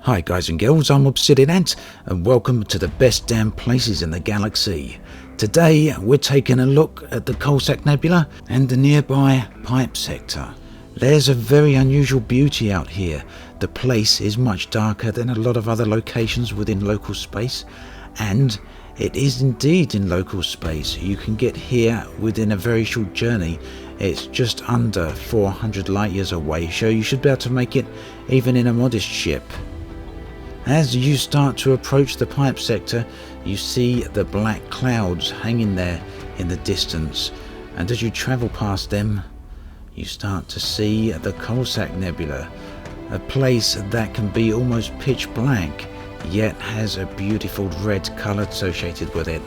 Hi guys and girls, I'm Obsidian Ant and welcome to the best damn places in the galaxy. Today we're taking a look at the Coalsack Nebula and the nearby pipe sector. There's a very unusual beauty out here. The place is much darker than a lot of other locations within local space, and it is indeed in local space. You can get here within a very short journey. It's just under 400 light years away, so you should be able to make it even in a modest ship. As you start to approach the pipe sector, you see the black clouds hanging there in the distance, and as you travel past them, you start to see the Coalsack Nebula, a place that can be almost pitch black, yet has a beautiful red colour associated with it.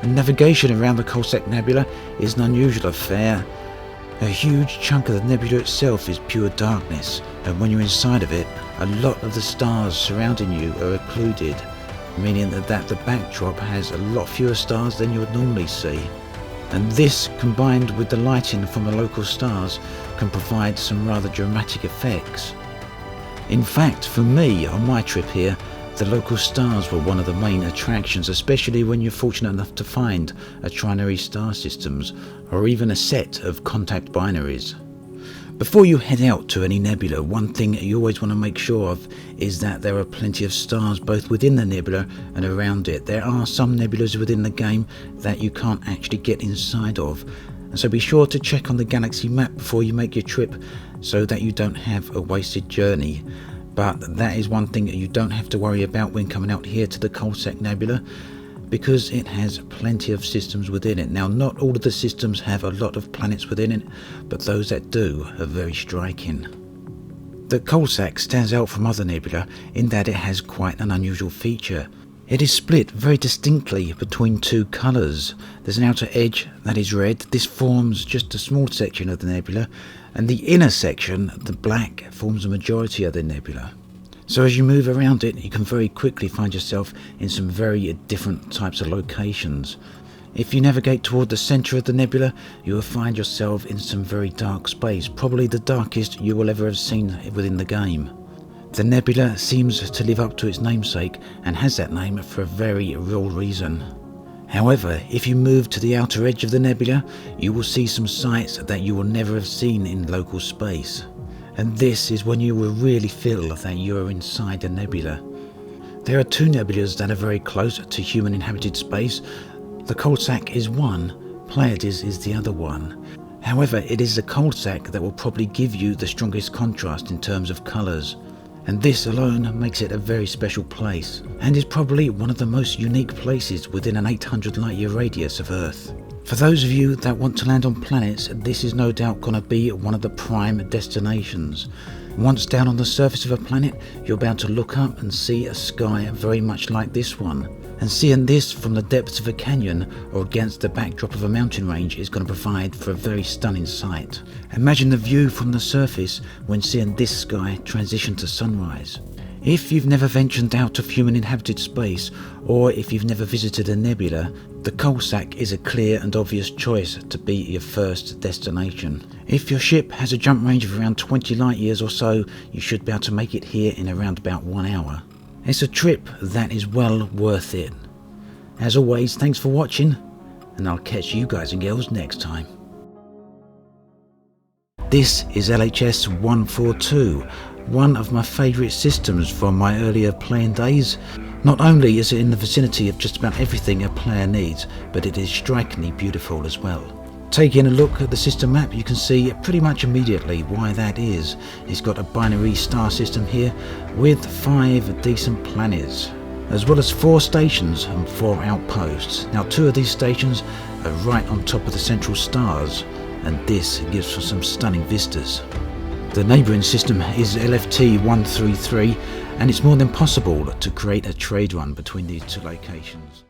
And navigation around the Coalsack Nebula is an unusual affair. A huge chunk of the nebula itself is pure darkness, and when you're inside of it, a lot of the stars surrounding you are occluded, meaning that the backdrop has a lot fewer stars than you would normally see. And this, combined with the lighting from the local stars, can provide some rather dramatic effects. In fact, for me, on my trip here, the local stars were one of the main attractions, especially when you're fortunate enough to find a trinary star systems or even a set of contact binaries. Before you head out to any nebula, one thing you always want to make sure of is that there are plenty of stars both within the nebula and around it. There are some nebulas within the game that you can't actually get inside of, and so be sure to check on the galaxy map before you make your trip so that you don't have a wasted journey. But that is one thing that you don't have to worry about when coming out here to the Coalsack Nebula, because it has plenty of systems within it. Now, not all of the systems have a lot of planets within it, but those that do are very striking. The Coalsack stands out from other nebula in that it has quite an unusual feature. It is split very distinctly between two colours. There's an outer edge that is red. This forms just a small section of the nebula, and the inner section, the black, forms a majority of the nebula. So as you move around it, you can very quickly find yourself in some very different types of locations. If you navigate toward the centre of the nebula, you will find yourself in some very dark space, probably the darkest you will ever have seen within the game. The nebula seems to live up to its namesake and has that name for a very real reason. However, if you move to the outer edge of the nebula, you will see some sights that you will never have seen in local space. And this is when you will really feel that you are inside a nebula. There are two nebulas that are very close to human inhabited space. The Coalsack is one, Pleiades is the other one. However, it is the Coalsack that will probably give you the strongest contrast in terms of colours. And this alone makes it a very special place, and is probably one of the most unique places within an 800 light year radius of Earth. For those of you that want to land on planets, this is no doubt going to be one of the prime destinations. Once down on the surface of a planet, you'll be able to look up and see a sky very much like this one. And seeing this from the depths of a canyon or against the backdrop of a mountain range is going to provide for a very stunning sight. Imagine the view from the surface when seeing this sky transition to sunrise. If you've never ventured out of human inhabited space, or if you've never visited a nebula, the Coalsack is a clear and obvious choice to be your first destination. If your ship has a jump range of around 20 light years or so, you should be able to make it here in around about 1 hour. It's a trip that is well worth it. As always, thanks for watching, and I'll catch you guys and girls next time. This is LHS 142, one of my favourite systems from my earlier playing days. Not only is it in the vicinity of just about everything a player needs, but it is strikingly beautiful as well. Taking a look at the system map, you can see pretty much immediately why that is. It's got a binary star system here with 5 decent planets, as well as 4 stations and 4 outposts. Now 2 of these stations are right on top of the central stars, and this gives for some stunning vistas. The neighbouring system is LFT 133, and it's more than possible to create a trade run between these 2 locations.